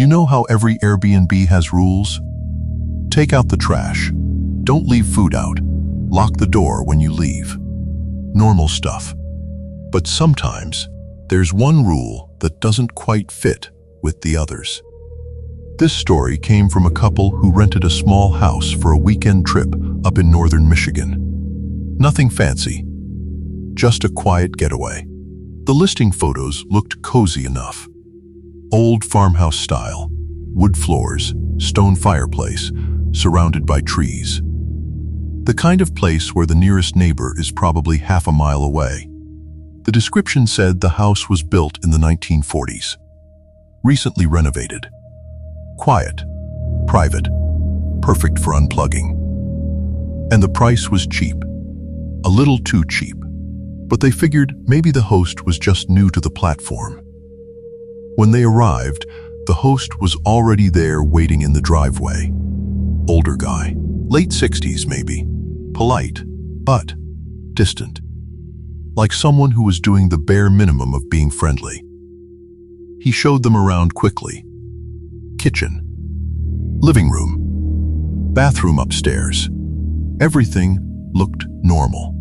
know how every Airbnb has rules? Take out the trash. Don't leave food out. Lock the door when you leave. Normal stuff. But sometimes, there's one rule that doesn't quite fit with the others. This story came from a couple who rented a small house for a weekend trip up in northern Michigan. Nothing fancy, just a quiet getaway. The listing photos looked cozy enough. Old farmhouse style, wood floors, stone fireplace, surrounded by trees. The kind of place where the nearest neighbor is probably half a mile away. The description said the house was built in the 1940s. Recently renovated. Quiet, private, perfect for unplugging. And the price was cheap. A little too cheap. But they figured maybe the host was just new to the platform. When they arrived, the host was already there waiting in the driveway. Older guy, late 60s maybe. Polite, but distant. Like someone who was doing the bare minimum of being friendly. He showed them around quickly. Kitchen, living room, bathroom upstairs. Everything looked normal.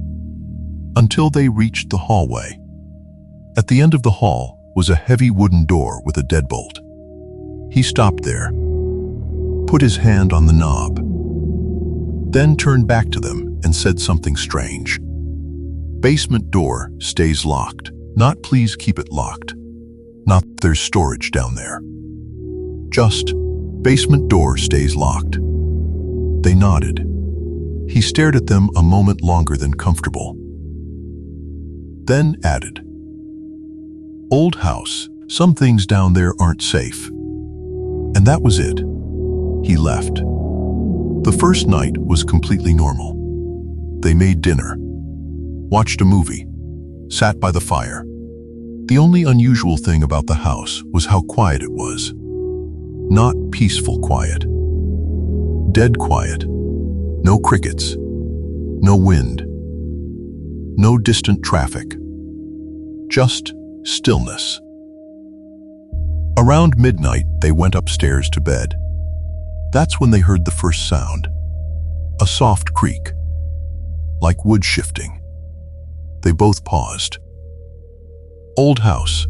Until they reached the hallway. At the end of the hall was a heavy wooden door with a deadbolt. He stopped there, put his hand on the knob, then turned back to them and said something strange. Basement door stays locked. Not please keep it locked. Not there's storage down there. Just basement door stays locked. They nodded. He stared at them a moment longer than comfortable. Then added, "Old house, some things down there aren't safe." And that was it. He left. The first night was completely normal. They made dinner, watched a movie, sat by the fire. The only unusual thing about the house was how quiet it was. Not peaceful quiet. Dead quiet. No crickets. No wind. No distant traffic. Just stillness. Around midnight, they went upstairs to bed. That's when they heard the first sound. A soft creak. Like wood shifting. They both paused. Old house.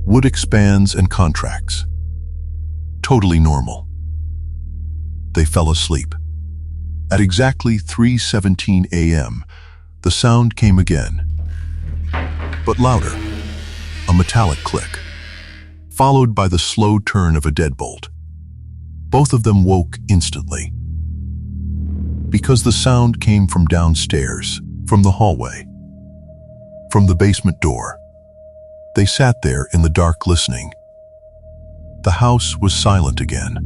Wood expands and contracts. Totally normal. They fell asleep. At exactly 3:17 a.m., the sound came again. But louder. A metallic click. Followed by the slow turn of a deadbolt. Both of them woke instantly. Because the sound came from downstairs, from the hallway, from the basement door. They sat there in the dark listening. The house was silent again.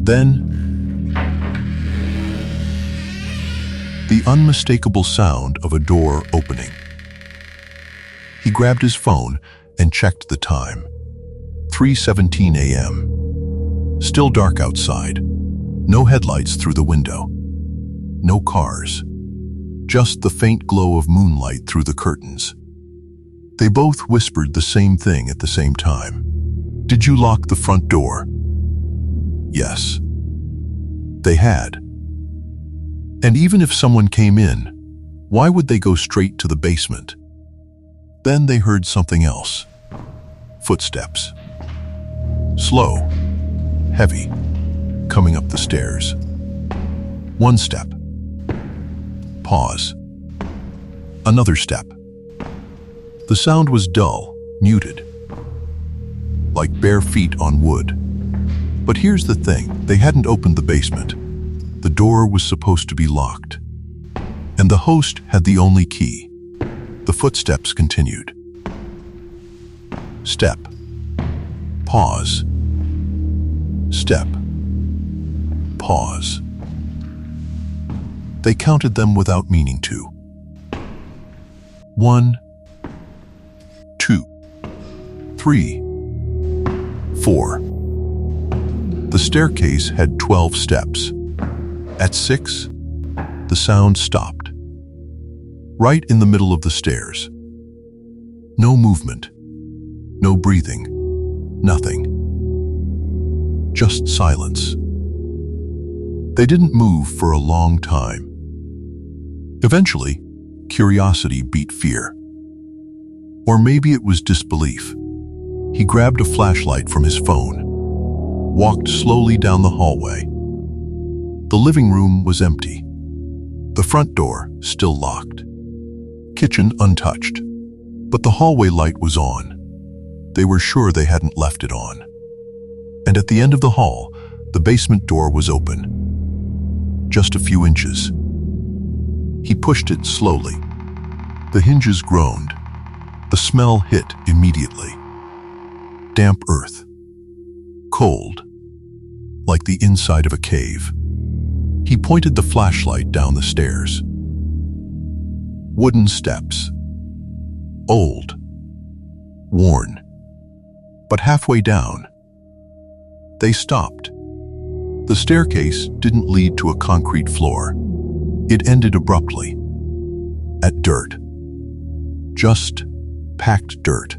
Then, the unmistakable sound of a door opening. He grabbed his phone and checked the time. 3:17 a.m. Still dark outside. No headlights through the window. No cars. Just the faint glow of moonlight through the curtains. They both whispered the same thing at the same time. "Did you lock the front door?" Yes. They had. And even if someone came in, why would they go straight to the basement? Then they heard something else. Footsteps. Slow, heavy, coming up the stairs. One step. Pause. Another step. The sound was dull, muted, like bare feet on wood. But here's the thing, they hadn't opened the basement. The door was supposed to be locked. And the host had the only key. The footsteps continued. Step. Pause. Step. Pause. They counted them without meaning to. 1, 2, 3, 4. The staircase had 12 steps. At 6, the sound stopped. Right in the middle of the stairs. No movement. No breathing. Nothing. just silence. They didn't move for a long time. Eventually, curiosity beat fear. Or maybe it was disbelief. He grabbed a flashlight from his phone, walked slowly down the hallway. The living room was empty. The front door still locked. Kitchen untouched. But the hallway light was on. They were sure they hadn't left it on. And at the end of the hall, the basement door was open. Just a few inches. He pushed it slowly. The hinges groaned. The smell hit immediately. Damp earth. Cold. Like the inside of a cave. He pointed the flashlight down the stairs. Wooden steps. Old. Worn. But halfway down, they stopped. The staircase didn't lead to a concrete floor. It ended abruptly. At dirt. Just packed dirt.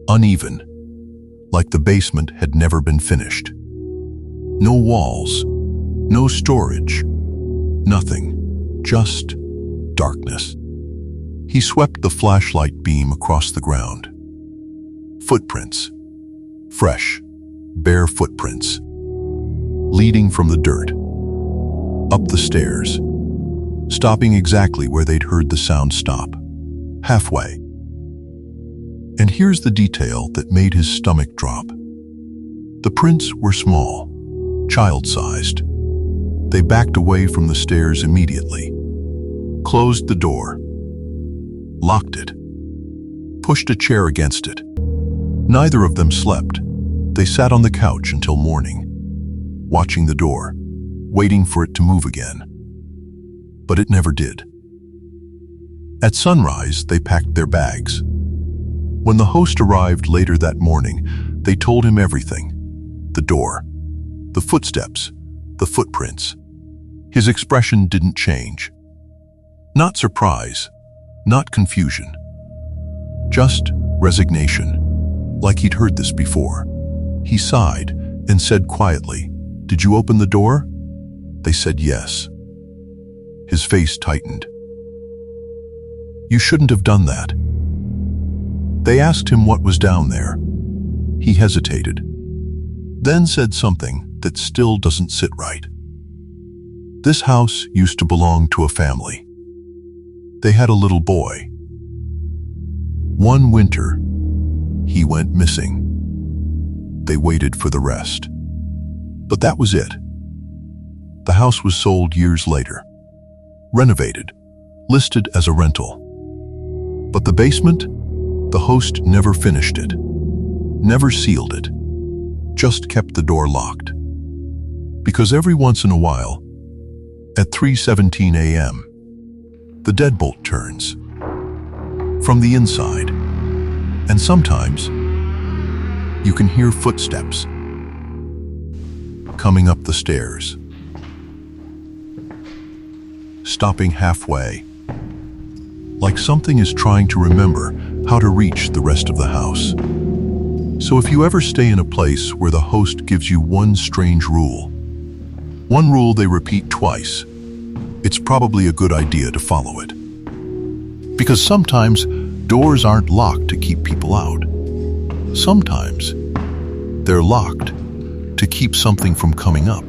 Uneven, like the basement had never been finished. No walls, no storage, nothing, just darkness. He swept the flashlight beam across the ground. Footprints. Fresh, bare footprints. Leading from the dirt. Up the stairs. Stopping exactly where they'd heard the sound stop. Halfway. And here's the detail that made his stomach drop. The prints were small, child-sized. They backed away from the stairs immediately. Closed the door. Locked it. Pushed a chair against it. Neither of them slept. They sat on the couch until morning, watching the door, waiting for it to move again. But it never did. At sunrise, they packed their bags. When the host arrived later that morning, they told him everything. The door, the footsteps, the footprints. His expression didn't change. Not surprise, not confusion. Just resignation, like he'd heard this before. He sighed and said quietly, "Did you open the door?" They said yes. His face tightened. "You shouldn't have done that." They asked him what was down there. He hesitated, then said something that still doesn't sit right. This house used to belong to a family. They had a little boy. One winter, he went missing. They waited for the rest. But that was it. The house was sold years later. Renovated, listed as a rental. But the basement? The host never finished it. Never sealed it. Just kept the door locked. Because every once in a while, at 3:17 a.m., the deadbolt turns. From the inside. And sometimes, you can hear footsteps coming up the stairs. Stopping halfway. Like something is trying to remember how to reach the rest of the house. So if you ever stay in a place where the host gives you one strange rule, one rule they repeat twice, it's probably a good idea to follow it. Because sometimes doors aren't locked to keep people out. Sometimes they're locked to keep something from coming up.